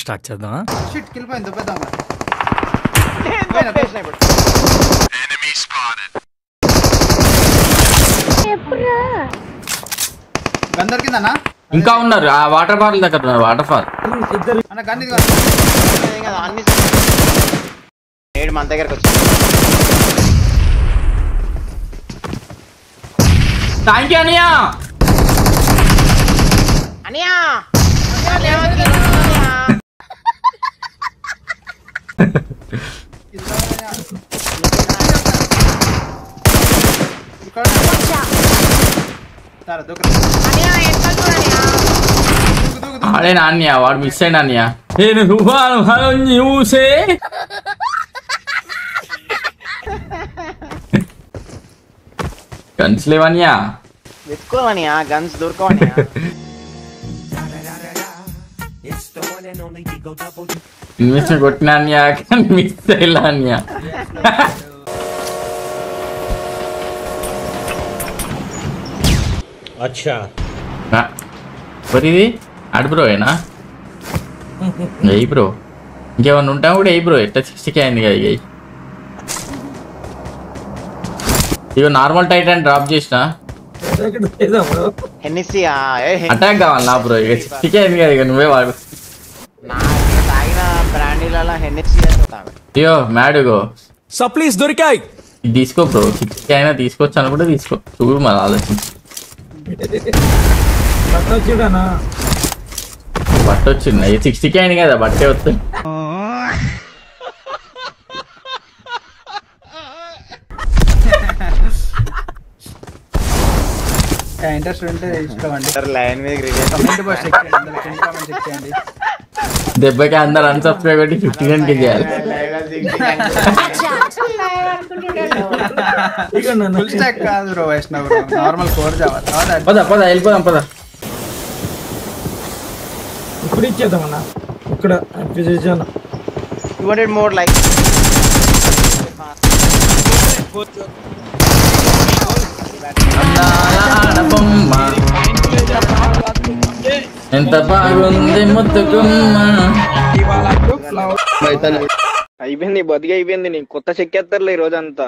Start చేద్దామా? Shit kill పోయింది దొబ్బేద్దాం. Enemy spotted. Gun దొరికిందన్నా? ఇంకా ఉన్నారు ఆ వాటర్ ఫాల్ దగ్గర ఉన్నారు. వాటర్ ఫాల్ అన్న గన్ ఇది అన్ని ఏడు మన దగ్గరకు వచ్చి థ్యాంక్ యూ అనియా. అనియా ఆడే నాన్య వాడు మిస్ అయిన అన్య నేను చూసే గన్స్ లేవన్యా వెతుకోవాలనియా గన్స్ దొరకవనియా ఇన్వెస్ట్ కొట్టిన అన్య కానీ మిస్ అయ్యా అన్య. అచ్చా ఇది అడు బ్రో ఏనా ఎయి బ్రో ఇంకేమన్నా ఉంటా కూడా ఎయి బ్రో ఎట్లా 60K అయింది కదా ఎయి. ఇగో నార్మల్ టైటాన్ డ్రాప్ చేసిన అటాక్ కావాలి నా బ్రో. ఇక 60K అయింది కదా ఇక నువ్వే వాడు. తాగిన బ్రాండీలలో హెన్ఎస్సీ అయ్యో మ్యాడుగో సప్లీస్ దొరికాయి. ఇది తీసుకో బ్రో 60K అయినా తీసుకోవచ్చు అనుకుంటే తీసుకో. చూడు మరి ఆలోచించి బట్ట వచ్చింది 60K అయింది కదా బట్టే వస్తుంది. ఇంట్రెస్ట్ ఉంటే ఇష్టమండి. లైన్ మీద దెబ్బకి అందరు అన్సబ్స్క్రైబ్ పెట్టి 59K చేయాలి. ఫుల్ స్టాక్ కాదు bro Vaishnav bro, normal core Java. పద పద వెళ్ళిపోదాం పద. ఇప్పుడు ఇచ్చేద్దామన్నా ఇక్కడ 200 more like ఎంత బాగుంది ముద్దుకుమ్మ. అయిపోయింది బతికి అయిపోయింది. నీకు కొత్త చెక్కేస్తారులే ఈ రోజంతా.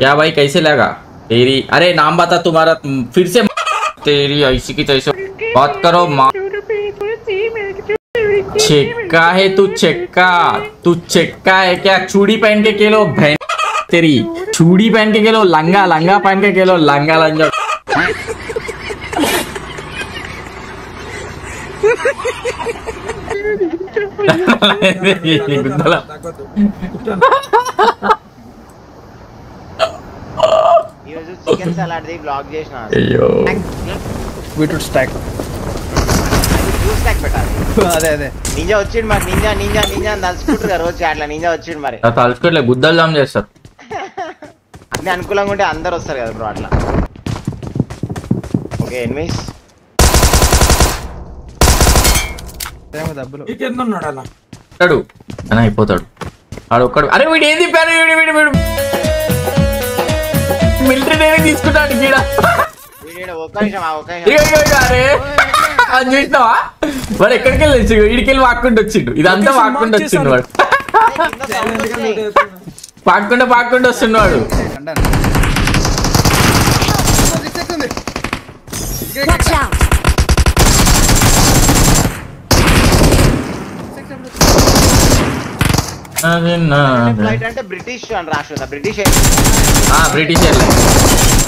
क्या भाई कैसे लगा तेरी? अरे नाम बता तुम्हारा फिर से. तेरी ऐसी की तैसे बात करो माँ. चेक्का है तू चेक्का है क्या? चूड़ी पहन के खेलो बहन तेरी. चूड़ी पहन के खेलो, लंगा लंगा पहन के खेलो, लंगा लंगा. ఈరోజు చికెన్ సలాడ్ ది బ్లాగ్ చేసిన. అయ్యో బీట్రూట్ స్టాక్ స్టాక్ పెట్టాలి. అదే నింజా వచ్చిండు మరి. నింజా నింజా నింజా అని తలుచుకుంటారు రోజు అట్లా. నింజా వచ్చిండు మరి. తలుచుకోలే గుద్దలు జామ్ చేస్తారు. అన్ని అనుకూలంగా ఉంటే అందరు వస్తారు కదా బ్రో అట్లా. ఓకే ఎనిమిస్ డబ్బులు అడు అని అయిపోతాడు ఆడు ఒక్కడు. అరే వీడు ఏది వీడు మిలిటరీ ట్రైనింగ్ తీసుకుంటాడు గీడ. ఒక్క నిమిషం అరే అది చూసినావా వాడు ఎక్కడికి వెళ్ళి వీడికెళ్ళి వాక్కుంటూ వచ్చిండు. ఇదంతా వాక్కుంటూ వచ్చిండు వాడు. పాక్కుంటూ వస్తున్నాడు. అంటే బ్రిటిష్ అని రాష్ట్ర బ్రిటిష్ బ్రిటిష్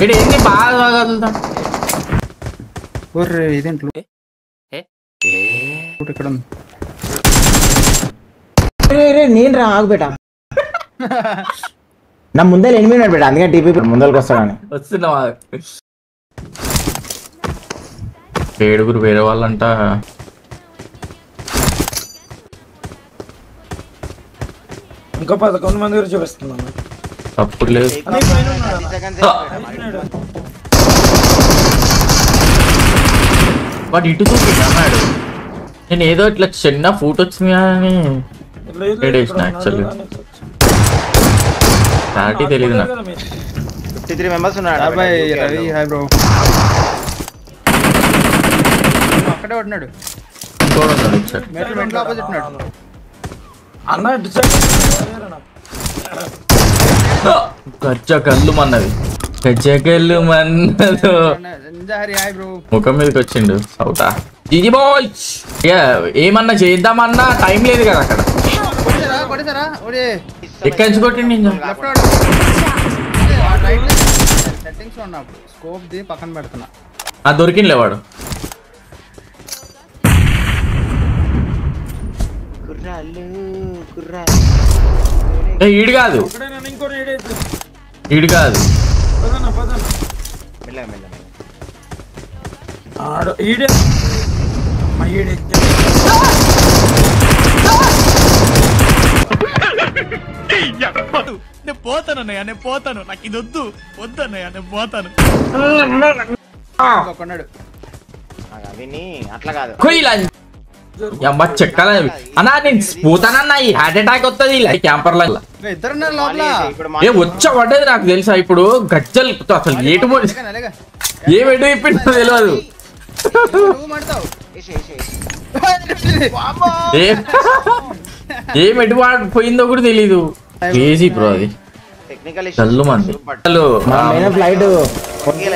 ఇది ఏంటి బాగా కదులుతాం. ఇదేంట్లో ఇక్కడ నేను రా ఆగు బేటా. నా ముందే ఎనిమిది ఉన్నాడు బేటా, అందుకని టీపీ ముందరికి వస్తాడని వస్తున్నావా. 7 వేరే వాళ్ళంట. ఇంకా 11 మంది గురించి చూపిస్తున్నాను. తప్పుడు లేదు. వాడు ఇటు చూపిన్నాడు. నేను ఏదో ఇట్లా చిన్న ఫోటో వచ్చింది కానీ యాక్చువల్లీ క్లారిటీ తెలియదు నాకు. 53 మెంబర్స్ ఉన్నారు రవి హాయ్ బ్రో అక్కడే ఉన్నాడు మెట్రో ఆపోజిట్ ఉన్నాడు అన్న ఇటు సైడ్ గజ్జగల్లు మన్నది గజ్జగల్లు మన్నదు హరి హాయ్ బ్రో ముఖం మీదకి వచ్చిండు సౌటా ఇది బాయ్ ఏమన్నా చేద్దామన్నా టైం లేదు కదా అక్కడ కొట్టేసారా ఒరే ఎక్కడి నుంచి కొట్టిండి లెఫ్ట్ సెట్టింగ్స్ లో ఉన్నప్పుడు స్కోప్ ది పక్కన పెడుతున్నా దొరికిందిలే వాడు ఈడు కాదు ఇంకోటి ఏడైతే ఈడు కాదు పదన్న మెల్లగా మెల్లగా ఆడు ఈడే ఈడే నేను పోతానన్నయ్య నేను పోతాను నాకు ఇది వద్దు వద్దన్నయ్య నేను పోతాను కొన్నాడు విని అట్లా కాదు అమ్మ చెక్కల అన్నా నేను పోతానన్నా ఈ హార్ట్ అటాక్ వస్తుంది క్యాంపర్ లో ఇద్దరున్నారు లోపల ఇప్పుడు ఏ వచ్చా పడ్డది నాకు తెలుసా ఇప్పుడు గజ్జలు అసలు ఏటు ఏం ఎటు ఇప్పిందో తెలియదు ఏం ఎటు పోయిందో కూడా తెలీదు క్రేజీ బ్రో అది టెక్నికల్ చల్లు మంది ఫ్లైట్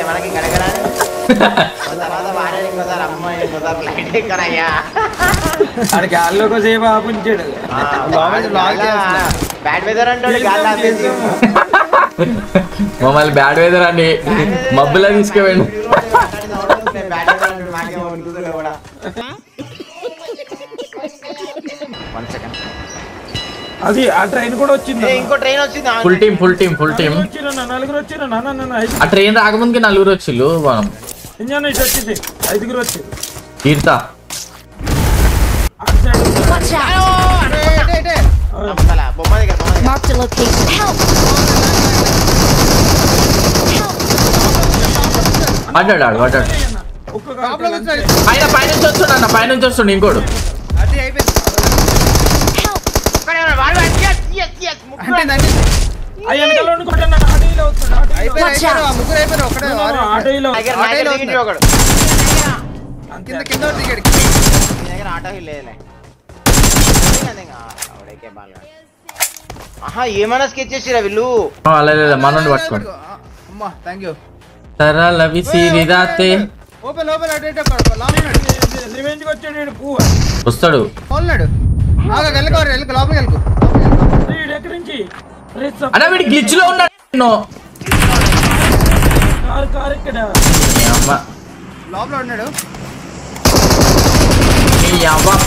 మనకి గడగరా తర్వాత వారానికి ఒకసారి అమ్మాయి ఒకసారి ఫ్లైట్ ఎక్కడయ్యా ఆడు గాల్లోకి సేపు ఆపించాడు బ్యాడ్ వెదర్ అంటే గాలి ఆపేసి మమ్మల్ని బ్యాడ్ వెదర్ అండి మబ్బులా తీసుకుపోయిండు బ్యాడ్ వెదర్ అంటే మాకేమో అనుకుంటున్నా కూడా 1 సెకండ్ అది ఆ ట్రైన్ కూడా వచ్చింది ఇంకో ట్రైన్ వచ్చింది ఫుల్ టీమ్ నలుగురు వచ్చిర్రు ఆ ట్రైన్ రాకముందుకి నలుగురు వచ్చిళ్ళు మనం ఇంజన్ ఇటు వచ్చింది 5గురు వచ్చింది తీర్థ బొమ్మ దగ్గర Marked a location. Help! పడ్డాడు పైనుంచి వస్తుండ అన్న పైనుంచి వస్తుండే ఇంకోడు అది అయిపోయింది ముగ్గురు అయిపోయారు ఒకటే కింద దిగాడు ఆటో లేదులే ఆహా ఏమైనా స్కెచ్ చేసిరా వీళ్ళు అలా మనోని పట్టుకోండి అమ్మా థ్యాంక్ యూ సరళ విసిరిదాతే ఓపెన్ ఓపెన్ వస్తాడు ఉన్నాడు వెళ్ళకు లోపలికి వెళ్ళకు ఎక్కడి నుంచి అన్న వీడి గ్లిచ్ లో ఉన్నాడు కారు ఇక్కడ లోపల ఉన్నాడు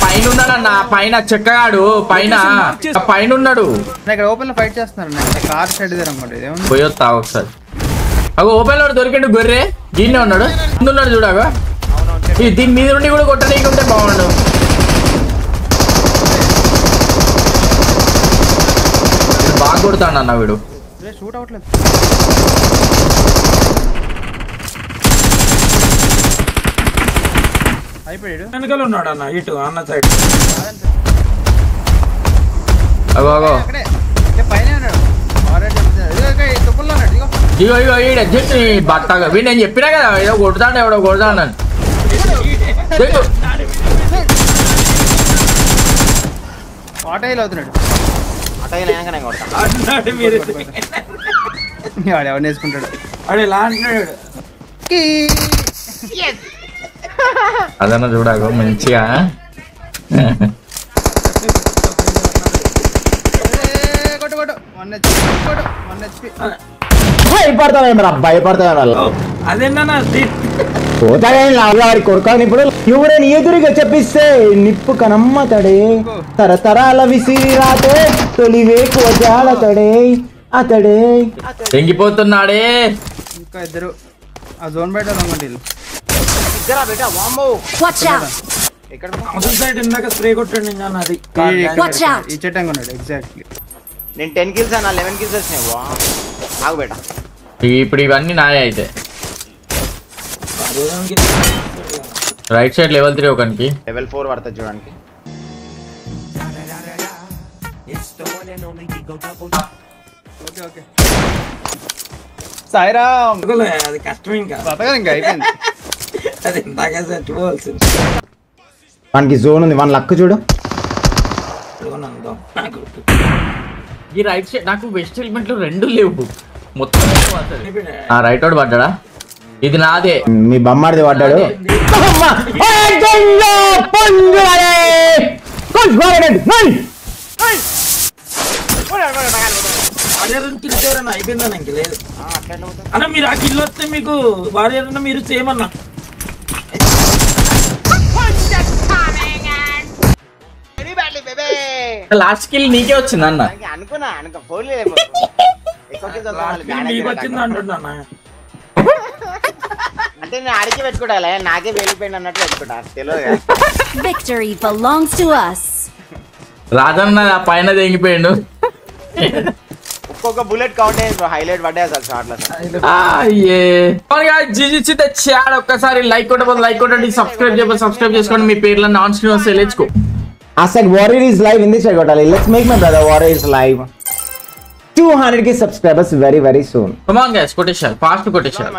పైన ఉన్నాడన్న పైన చెక్కగాడు పైన ఉన్నాడు ఇక్కడ ఓపెన్ లో ఫైట్ చేస్తున్నారు కార్ షెడ్ దగ్గర పోయొత్తా ఒకసారి అగో ఓపెన్ లో దొరికిండు గొర్రె దీన్నే ఉన్నాడు ముందున్నాడు చూడగా దీని మీద నుండి కూడా కొట్టనీకుంటే బాగుండు బాగా కొడతాడు అన్న వీడు షూట్ అవట్లేదు అయిపోయాడు వెనకాల ఉన్నాడు అన్న ఇటు అన్న సైడ్ అగో అగో పైన ఉన్నాడు తుప్పల్లో ఉన్నాడు ఇగో ఈడ బట్టగా వీడు నేను చెప్పినా కదా ఏదో కొడతాడు ఎవడో కొడతాడు ఆటోలో అవుతున్నాడు అన్నాడు మీరు వాడు ఎవరు నేర్చుకుంటాడు అడే ఇలా అంటున్నాడు అదన్నా చూడగో మంచిగా కొట్టు కొట్టు 1 HP భయపడతావేమరా అదేనా పోతాడే కొడుకాని ఇప్పుడు ఎవరైనా ఎదురుగా చెప్పిస్తే నిప్పు కనమ్మతడే తరతరాల విసిరి రాతే తొలివేకు జాడతడే అతడే తెంగిపోతున్నాడే ఇంకా ఇద్దరు ఆ జోన్ బయట రంగండి Watch out! అవతల సైడ్ ఇందాక స్ప్రే కొట్టండి నేను అది Watch out! ఈ చెట్టంగా ఉన్నాడు ఎగ్జాక్ట్లీ నేను 10 kills అన్న 11 kills వచ్చినాయి వా ఆగు బేటా ఇప్పుడు ఇవన్నీ నాయ అయితే రైట్ సైడ్ లెవెల్ 3 ఒకనికి లెవెల్ 4 పడుతుంది చూడడానికి ఓకే ఓకే సాయిరామ్ అది కష్టం ఇంకా బతకదు ఇంకా అయిపోయింది. అది ఇందాక చచ్చిపోవాల్సింది. వానికి జోన్ ఉంది, మన లక్ చూడు. ఇదిగోనందో, నాకు ఈ రైట్ సైడ్ నాకు వెస్ట్ హెల్మెట్లు 2 లేవు మొత్తం. ఆ రైట్ వాడు పడ్డా, ఇది నాదే. మీ బొమ్మాడిది పడ్డాడు. తిరిగారన్న అయిపోయిందన్న ఇంక లేదు అన్న. మీరు ఆ కిల్లు వస్తే మీకు వారియర్ అన్న మీరు చేయమన్నా. లాస్ట్ కిల్ నీకే వచ్చింది అన్న. అనుకున్నా ఫోన్ మీకు వచ్చింది అంటున్నా. అంటే నేను ఆడికి పెట్టుకోవాలి, నాకే వెళ్ళిపోయింది అన్నట్టు పెట్టుకుంటా. తెలియదు Victory belongs to us. Rajanna ఆ పైన తెగిపోయాడు. ఒక్కొక్క బుల్లెట్ కౌంట్ అయ్యింది, హైలైట్ పడ్డాయి అసలు షార్ట్ లో. ఒక్కసారి లైక్ కొట్టబోదు, లైక్ కొట్టండి. సబ్స్క్రైబ్ చేసుకోండి. మీ పేర్లను ఆన్ స్క్రీన్ వస్తే లేచుకో. I said Warrior is live in this కొట్టాలి. Let's make my brother Warrior is live. 200k subscribers very soon. Come on guys, కొట్టేశారు, ఫాస్ట్ కొట్టేశారు.